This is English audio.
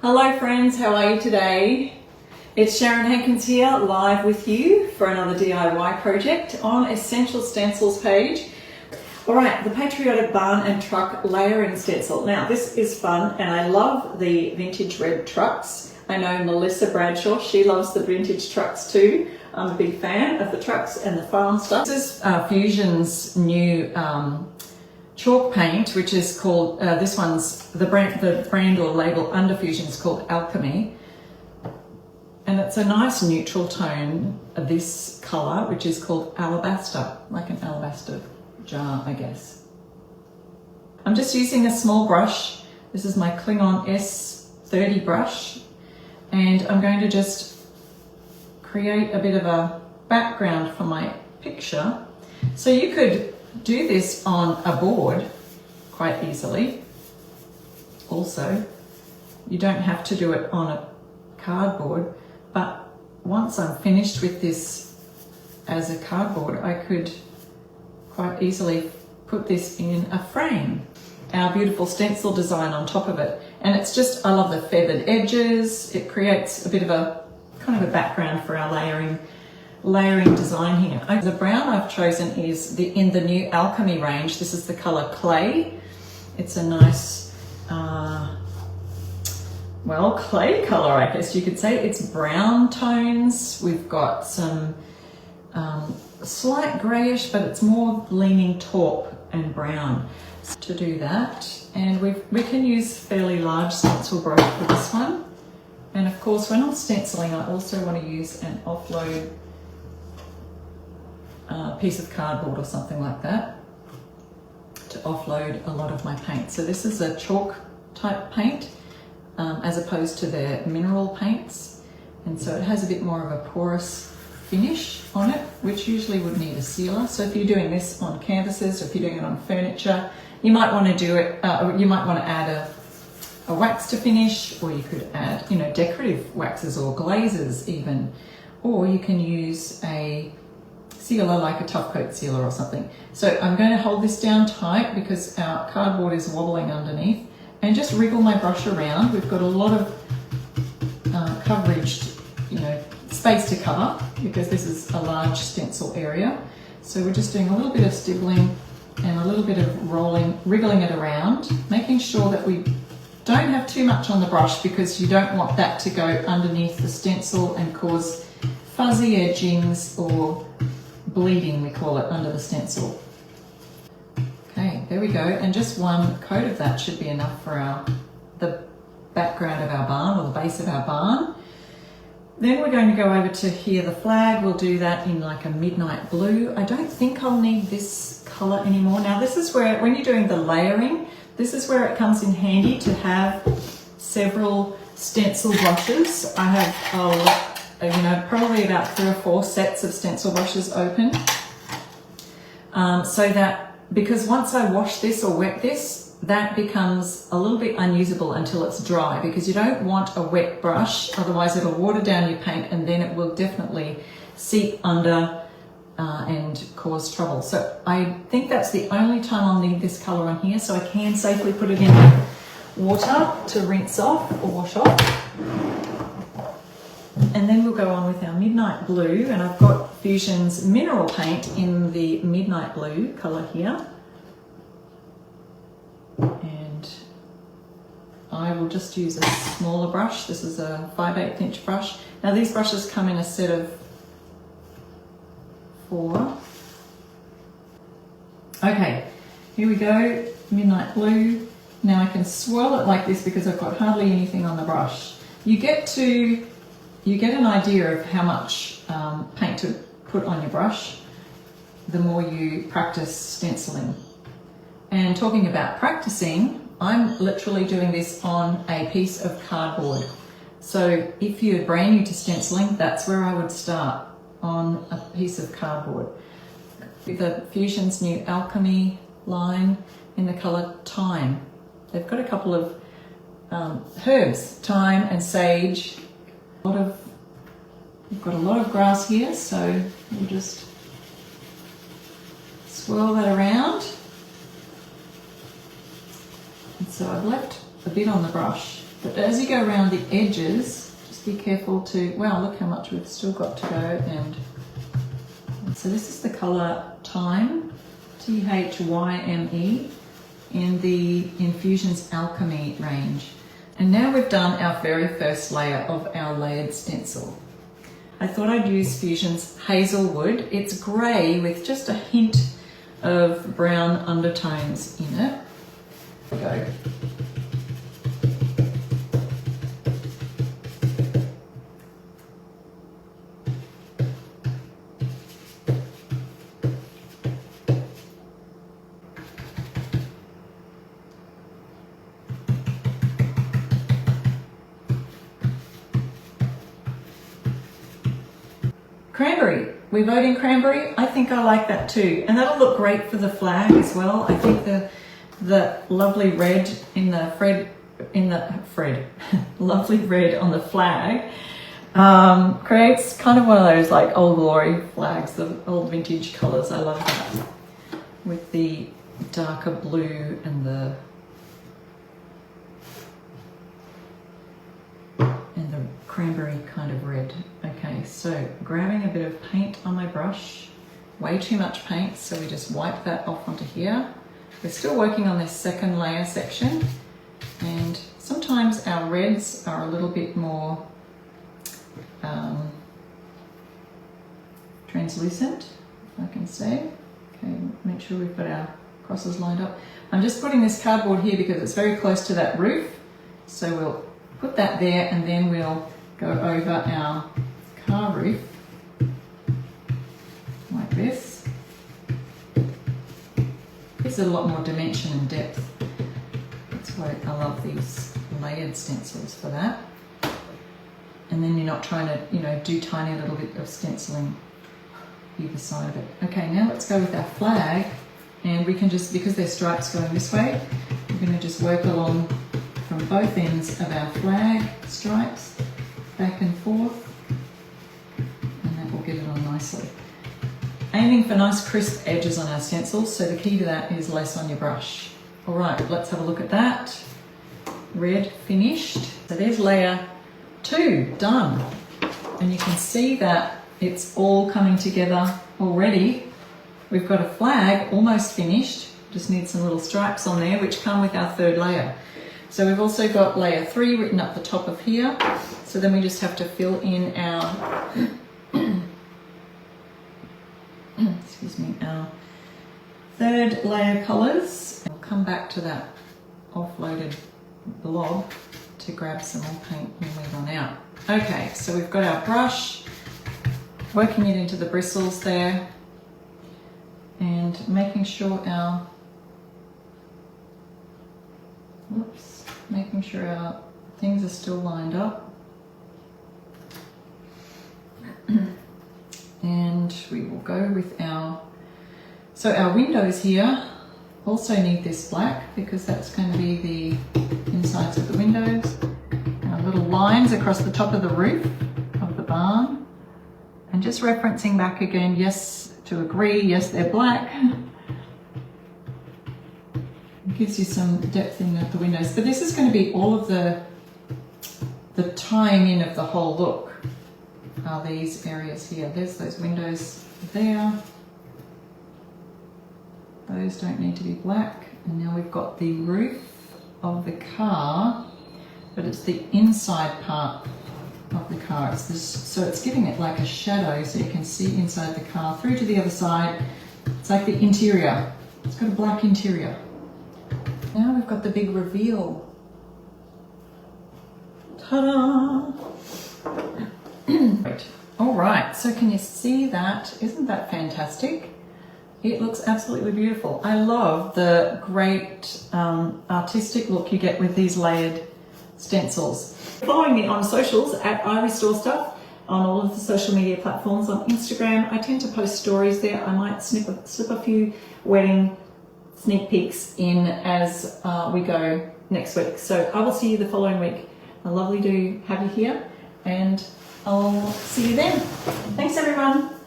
Hello friends, how are you today? It's Sharon Hankins here, live with you for another DIY project on Essential Stencil's page. Alright, the Patriotic Barn and Truck Layering Stencil. Now this is fun and I love the vintage red trucks. I know Melissa Bradshaw, she loves the vintage trucks too. I'm a big fan of the trucks and the farm stuff. This is Fusion's new chalk paint, which is called, this one's, the brand or label under Fusion is called Alchemy. And it's a nice neutral tone of this colour, which is called Alabaster, like an alabaster jar, I guess. I'm just using a small brush. This is my Klingon S30 brush. And I'm going to just create a bit of a background for my picture. So you could do this on a board quite easily. Also, you don't have to do it on a cardboard, but once I'm finished with this as a cardboard, I could quite easily put this in a frame. Our beautiful stencil design on top of it. And it's just, I love the feathered edges. It creates a bit of a kind of a background for our layering design here. The brown I've chosen is in the new Alchemy range. This is the color Clay. It's a nice, well, clay color, I guess you could say. It's brown tones. We've got some slight grayish, but it's more leaning taupe and brown to do that. And we can use fairly large stencil brush for this one. And of course, when I'm stenciling, I also want to use an offload piece of cardboard or something like that to offload a lot of my paint. So this is a chalk type paint as opposed to their mineral paints, and so it has a bit more of a porous finish on it, which usually would need a sealer. So if you're doing this on canvases or if you're doing it on furniture, you might want to do it, you might want to add a wax to finish, or you could add, decorative waxes or glazes even, or you can use a sealer like a tough coat sealer or something. So I'm going to hold this down tight because our cardboard is wobbling underneath, and just wriggle my brush around. We've got a lot of coverage, space to cover because this is a large stencil area. So we're just doing a little bit of stippling and a little bit of wriggling it around, making sure that we don't have too much on the brush because you don't want that to go underneath the stencil and cause fuzzy edgings or bleeding, we call it, under the stencil. Okay, there we go. And just one coat of that should be enough for the background of our barn, or the base of our barn. Then we're going to go over to here, the flag. We'll do that in like a midnight blue. I don't think I'll need this color anymore. Now this is where, when you're doing the layering, this is where it comes in handy to have several stencil brushes. I have, probably about 3 or 4 sets of stencil brushes open. So that, because once I wash this or wet this, that becomes a little bit unusable until it's dry, because you don't want a wet brush, otherwise it'll water down your paint and then it will definitely seep under and cause trouble. So I think that's the only time I'll need this color on here, so I can safely put it in water to rinse off or wash off. And then we'll go on with our midnight blue, and I've got Fusion's mineral paint in the midnight blue color here. And I will just use a smaller brush. This is a 5/8 inch brush. Now these brushes come in a set of 4. Okay, here we go, midnight blue. Now I can swirl it like this because I've got hardly anything on the brush. You get an idea of how much paint to put on your brush the more you practice stenciling. And talking about practicing, I'm literally doing this on a piece of cardboard. So if you're brand new to stenciling, that's where I would start, on a piece of cardboard. With the Fusion's new Alchemy line in the colour Thyme. They've got a couple of herbs, thyme and sage. We've got a lot of grass here, so we'll just swirl that around. And so I've left a bit on the brush. But as you go around the edges, just be careful to, wow, look how much we've still got to go. And so this is the colour Thyme, Thyme, in the Infusions Alchemy range. And now we've done our very first layer of our layered stencil. I thought I'd use Fusion's Hazelwood. It's grey with just a hint of brown undertones in it. There we go. Cranberry. We vote in cranberry. I think I like that too. And that'll look great for the flag as well. I think the lovely red in the lovely red on the flag creates kind of one of those like Old Glory flags, the old vintage colours. I love that. With the darker blue and the cranberry kind of red. Okay, so grabbing a bit of paint on my brush, way too much paint, so we just wipe that off onto here. We're still working on this second layer section, and sometimes our reds are a little bit more translucent, if I can say. Okay, make sure we've got our crosses lined up. I'm just putting this cardboard here because it's very close to that roof, so we'll put that there and then we'll go over our car roof like this. Gives it a lot more dimension and depth. That's why I love these layered stencils for that. And then you're not trying to, you know, do tiny little bit of stenciling either side of it. Okay, now let's go with our flag, and we can just, because there's stripes going this way, we're going to just work along from both ends of our flag stripes, back and forth, and that will get it on nicely. Aiming for nice crisp edges on our stencils, so the key to that is less on your brush. All right, let's have a look at that. Red finished. So there's layer 2 done, and you can see that it's all coming together already. We've got a flag almost finished, just need some little stripes on there which come with our third layer. So we've also got layer 3 written up the top of here. So then we just have to fill in our, excuse me, our third layer colours. We'll come back to that offloaded blob to grab some more paint when we run out. Okay, so we've got our brush, working it into the bristles there, and making sure our, making sure our things are still lined up. And we will go with our, so our windows here also need this black because that's going to be the insides of the windows. Our little lines across the top of the roof of the barn. And just referencing back again, yes, to agree, yes, they're black. It gives you some depth in the windows. But this is going to be all of the tying in of the whole look. Are these areas here. There's those windows there. Those don't need to be black. And now we've got the roof of the car, but it's the inside part of the car. It's this, so it's giving it like a shadow so you can see inside the car through to the other side. It's like the interior. It's got a black interior. Now we've got the big reveal. Ta-da! Great. All right, so can you see that? Isn't that fantastic? It looks absolutely beautiful. I love the great artistic look you get with these layered stencils. Following me on socials at I Restore Stuff on all of the social media platforms. On Instagram, I tend to post stories there. I might slip a few wedding sneak peeks in as we go next week. So I will see you the following week. Lovely to have you here, and I'll see you then. Thanks everyone.